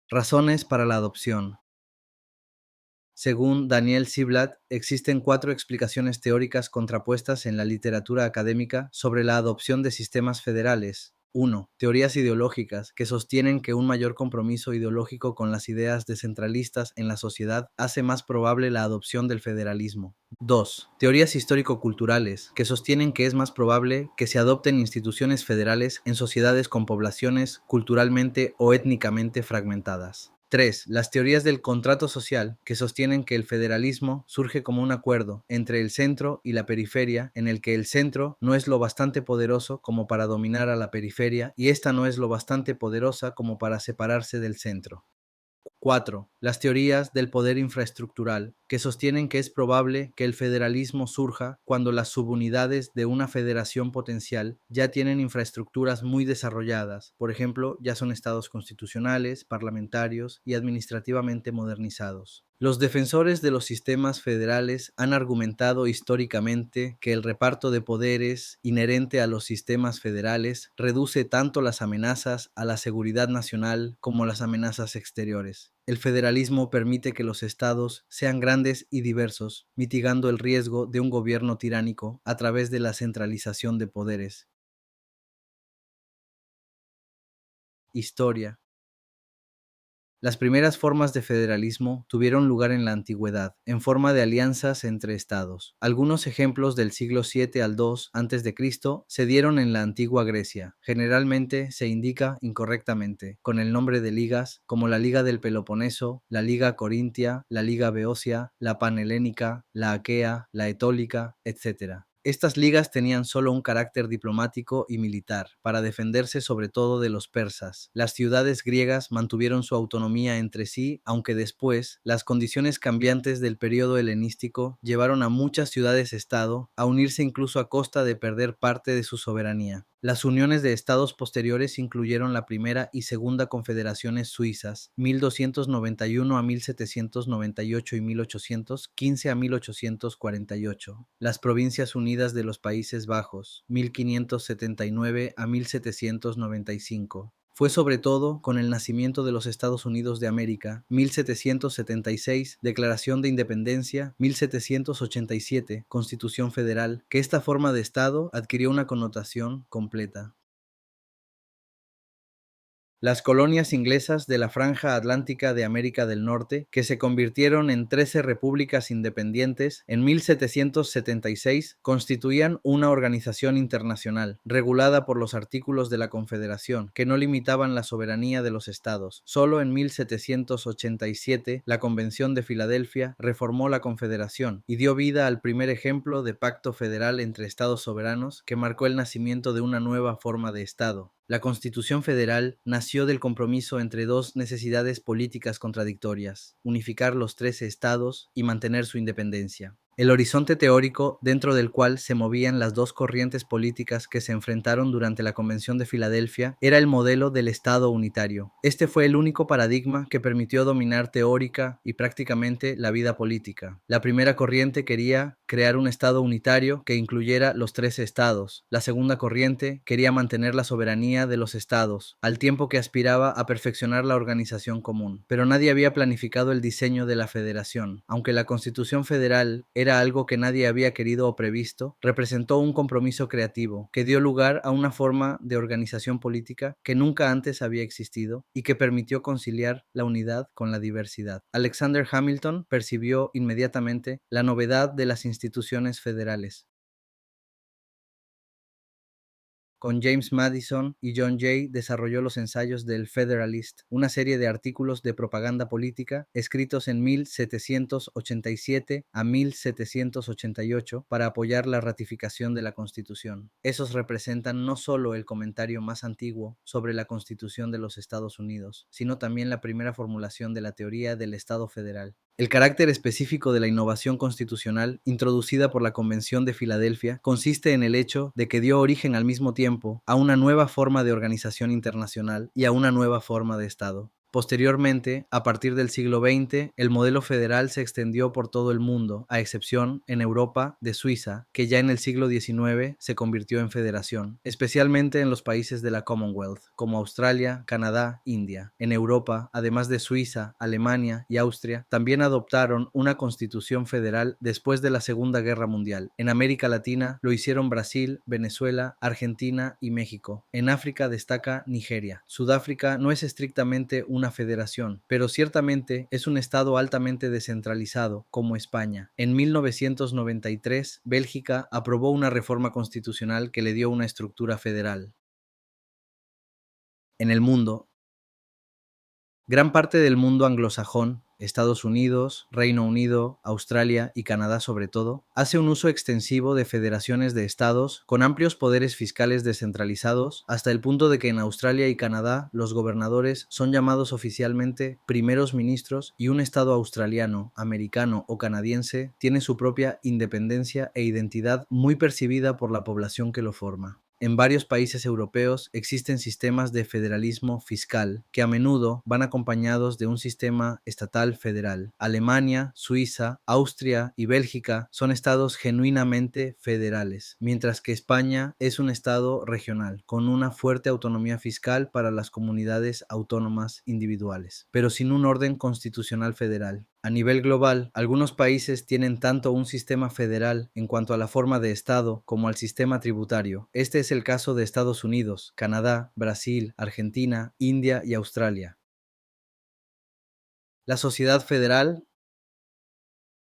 Razones para la adopción. Según Daniel Ziblatt, existen 4 explicaciones teóricas contrapuestas en la literatura académica sobre la adopción de sistemas federales. 1. Teorías ideológicas, que sostienen que un mayor compromiso ideológico con las ideas descentralistas en la sociedad hace más probable la adopción del federalismo. 2. Teorías histórico-culturales, que sostienen que es más probable que se adopten instituciones federales en sociedades con poblaciones culturalmente o étnicamente fragmentadas. 3. Las teorías del contrato social, que sostienen que el federalismo surge como un acuerdo entre el centro y la periferia, en el que el centro no es lo bastante poderoso como para dominar a la periferia y ésta no es lo bastante poderosa como para separarse del centro. 4. Las teorías del poder infraestructural, que sostienen que es probable que el federalismo surja cuando las subunidades de una federación potencial ya tienen infraestructuras muy desarrolladas, por ejemplo, ya son estados constitucionales, parlamentarios y administrativamente modernizados. Los defensores de los sistemas federales han argumentado históricamente que el reparto de poderes inherente a los sistemas federales reduce tanto las amenazas a la seguridad nacional como las amenazas exteriores. El federalismo permite que los estados sean grandes y diversos, mitigando el riesgo de un gobierno tiránico a través de la centralización de poderes. Historia. Las primeras formas de federalismo tuvieron lugar en la antigüedad, en forma de alianzas entre estados. Algunos ejemplos del siglo 7 al 2 a.C. se dieron en la antigua Grecia. Generalmente se indica incorrectamente, con el nombre de ligas, como la Liga del Peloponeso, la Liga Corintia, la Liga Beocia, la Panhelénica, la Aquea, la Etólica, etc. Estas ligas tenían solo un carácter diplomático y militar, para defenderse sobre todo de los persas. Las ciudades griegas mantuvieron su autonomía entre sí, aunque después las condiciones cambiantes del periodo helenístico llevaron a muchas ciudades-estado a unirse incluso a costa de perder parte de su soberanía. Las uniones de estados posteriores incluyeron la primera y segunda confederaciones suizas, 1291 a 1798 y 1815 a 1848. Las provincias unidas de los Países Bajos, 1579 a 1795. Fue sobre todo con el nacimiento de los Estados Unidos de América, 1776, Declaración de Independencia, 1787, Constitución Federal, que esta forma de Estado adquirió una connotación completa. Las colonias inglesas de la franja atlántica de América del Norte, que se convirtieron en 13 repúblicas independientes en 1776, constituían una organización internacional, regulada por los artículos de la Confederación, que no limitaban la soberanía de los estados. Solo en 1787, la Convención de Filadelfia reformó la Confederación y dio vida al primer ejemplo de pacto federal entre estados soberanos que marcó el nacimiento de una nueva forma de Estado. La Constitución Federal nació del compromiso entre dos necesidades políticas contradictorias: unificar los 13 estados y mantener su independencia. El horizonte teórico dentro del cual se movían las dos corrientes políticas que se enfrentaron durante la Convención de Filadelfia era el modelo del Estado unitario. Este fue el único paradigma que permitió dominar teórica y prácticamente la vida política. La primera corriente quería crear un Estado unitario que incluyera los 13 estados. La segunda corriente quería mantener la soberanía de los estados, al tiempo que aspiraba a perfeccionar la organización común. Pero nadie había planificado el diseño de la federación. Aunque la Constitución Federal era algo que nadie había querido o previsto, representó un compromiso creativo que dio lugar a una forma de organización política que nunca antes había existido y que permitió conciliar la unidad con la diversidad. Alexander Hamilton percibió inmediatamente la novedad de las instituciones federales. Con James Madison y John Jay desarrolló los ensayos del Federalist, una serie de artículos de propaganda política escritos en 1787 a 1788 para apoyar la ratificación de la Constitución. Esos representan no solo el comentario más antiguo sobre la Constitución de los Estados Unidos, sino también la primera formulación de la teoría del Estado federal. El carácter específico de la innovación constitucional introducida por la Convención de Filadelfia consiste en el hecho de que dio origen al mismo tiempo a una nueva forma de organización internacional y a una nueva forma de Estado. Posteriormente, a partir del siglo XX, el modelo federal se extendió por todo el mundo, a excepción, en Europa, de Suiza, que ya en el siglo XIX se convirtió en federación, especialmente en los países de la Commonwealth, como Australia, Canadá, India. En Europa, además de Suiza, Alemania y Austria, también adoptaron una constitución federal después de la Segunda Guerra Mundial. En América Latina lo hicieron Brasil, Venezuela, Argentina y México. En África destaca Nigeria. Sudáfrica no es estrictamente una federación, pero ciertamente es un estado altamente descentralizado, como España. En 1993, Bélgica aprobó una reforma constitucional que le dio una estructura federal. En el mundo, gran parte del mundo anglosajón, Estados Unidos, Reino Unido, Australia y Canadá sobre todo, hace un uso extensivo de federaciones de estados con amplios poderes fiscales descentralizados, hasta el punto de que en Australia y Canadá los gobernadores son llamados oficialmente primeros ministros y un estado australiano, americano o canadiense tiene su propia independencia e identidad muy percibida por la población que lo forma. En varios países europeos existen sistemas de federalismo fiscal que a menudo van acompañados de un sistema estatal federal. Alemania, Suiza, Austria y Bélgica son estados genuinamente federales, mientras que España es un estado regional, con una fuerte autonomía fiscal para las comunidades autónomas individuales, pero sin un orden constitucional federal. A nivel global, algunos países tienen tanto un sistema federal en cuanto a la forma de Estado como al sistema tributario. Este es el caso de Estados Unidos, Canadá, Brasil, Argentina, India y Australia. La sociedad federal.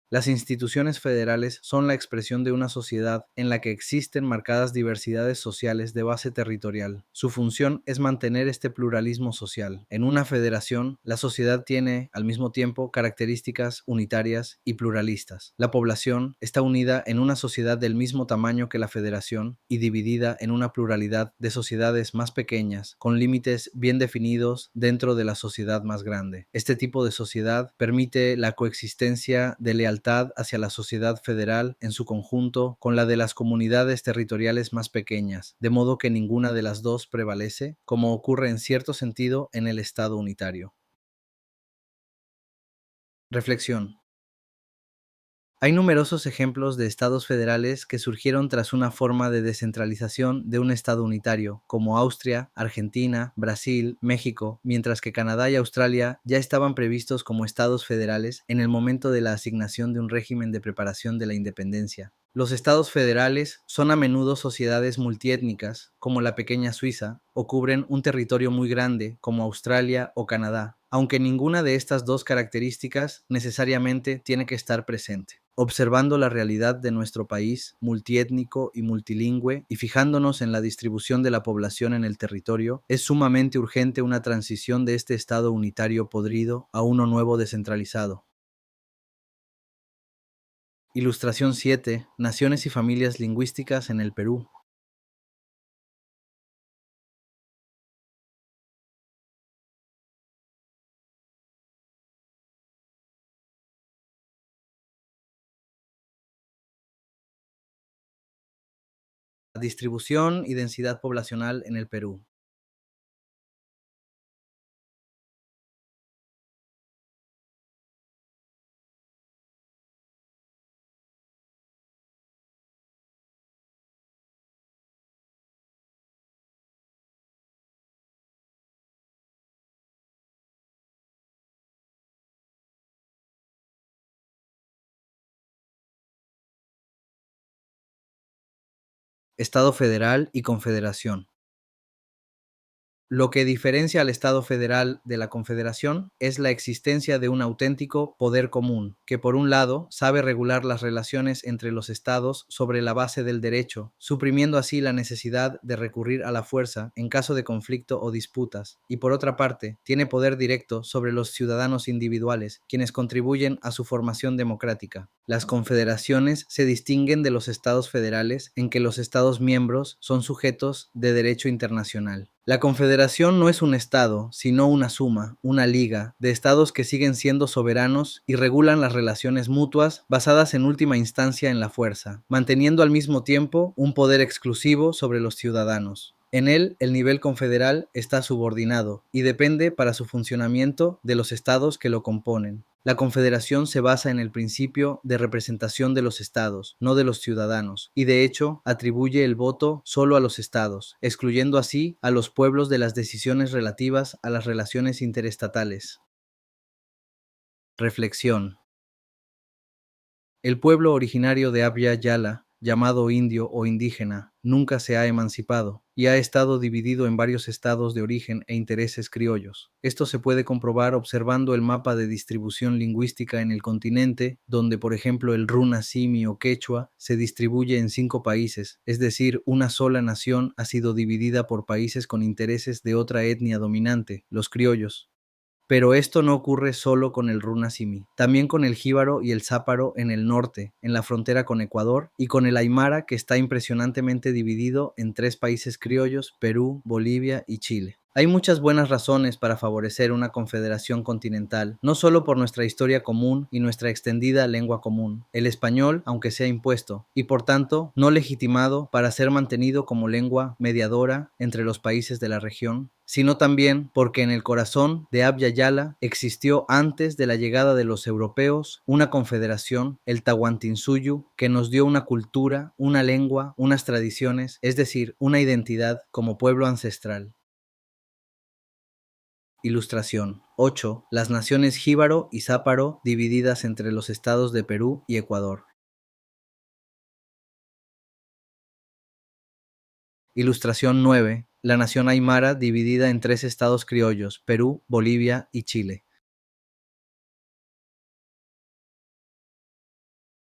Las instituciones federales son la expresión de una sociedad en la que existen marcadas diversidades sociales de base territorial. Su función es mantener este pluralismo social. En una federación, la sociedad tiene, al mismo tiempo, características unitarias y pluralistas. La población está unida en una sociedad del mismo tamaño que la federación y dividida en una pluralidad de sociedades más pequeñas, con límites bien definidos dentro de la sociedad más grande. Este tipo de sociedad permite la coexistencia de lealtad hacia la sociedad federal en su conjunto con la de las comunidades territoriales más pequeñas, de modo que ninguna de las dos prevalece, como ocurre en cierto sentido en el Estado unitario. Reflexión. Hay numerosos ejemplos de estados federales que surgieron tras una forma de descentralización de un estado unitario, como Austria, Argentina, Brasil, México, mientras que Canadá y Australia ya estaban previstos como estados federales en el momento de la asignación de un régimen de preparación de la independencia. Los estados federales son a menudo sociedades multiétnicas, como la pequeña Suiza, o cubren un territorio muy grande, como Australia o Canadá, aunque ninguna de estas dos características necesariamente tiene que estar presente. Observando la realidad de nuestro país, multiétnico y multilingüe, y fijándonos en la distribución de la población en el territorio, es sumamente urgente una transición de este estado unitario podrido a uno nuevo descentralizado. Ilustración 7. Naciones y familias lingüísticas en el Perú. Distribución y densidad poblacional en el Perú. Estado federal y confederación. Lo que diferencia al Estado federal de la Confederación es la existencia de un auténtico poder común, que por un lado sabe regular las relaciones entre los estados sobre la base del derecho, suprimiendo así la necesidad de recurrir a la fuerza en caso de conflicto o disputas, y por otra parte tiene poder directo sobre los ciudadanos individuales, quienes contribuyen a su formación democrática. Las confederaciones se distinguen de los estados federales en que los estados miembros son sujetos de derecho internacional. La confederación no es un estado, sino una suma, una liga, de estados que siguen siendo soberanos y regulan las relaciones mutuas basadas en última instancia en la fuerza, manteniendo al mismo tiempo un poder exclusivo sobre los ciudadanos. En él, el nivel confederal está subordinado y depende para su funcionamiento de los estados que lo componen. La confederación se basa en el principio de representación de los estados, no de los ciudadanos, y de hecho atribuye el voto solo a los estados, excluyendo así a los pueblos de las decisiones relativas a las relaciones interestatales. Reflexión. El pueblo originario de Abya Yala, llamado indio o indígena, nunca se ha emancipado y ha estado dividido en varios estados de origen e intereses criollos. Esto se puede comprobar observando el mapa de distribución lingüística en el continente, donde por ejemplo el runa simi o quechua se distribuye en 5 países, es decir, una sola nación ha sido dividida por países con intereses de otra etnia dominante, los criollos. Pero esto no ocurre solo con el runa simi, también con el jíbaro y el záparo en el norte, en la frontera con Ecuador, y con el aymara que está impresionantemente dividido en 3 países criollos, Perú, Bolivia y Chile. Hay muchas buenas razones para favorecer una confederación continental, no solo por nuestra historia común y nuestra extendida lengua común, el español, aunque sea impuesto, y por tanto no legitimado para ser mantenido como lengua mediadora entre los países de la región, sino también porque en el corazón de Abya Yala existió antes de la llegada de los europeos una confederación, el Tahuantinsuyo, que nos dio una cultura, una lengua, unas tradiciones, es decir, una identidad como pueblo ancestral. Ilustración 8. Las naciones jíbaro y záparo divididas entre los estados de Perú y Ecuador. Ilustración 9. La nación aymara dividida en 3 estados criollos, Perú, Bolivia y Chile.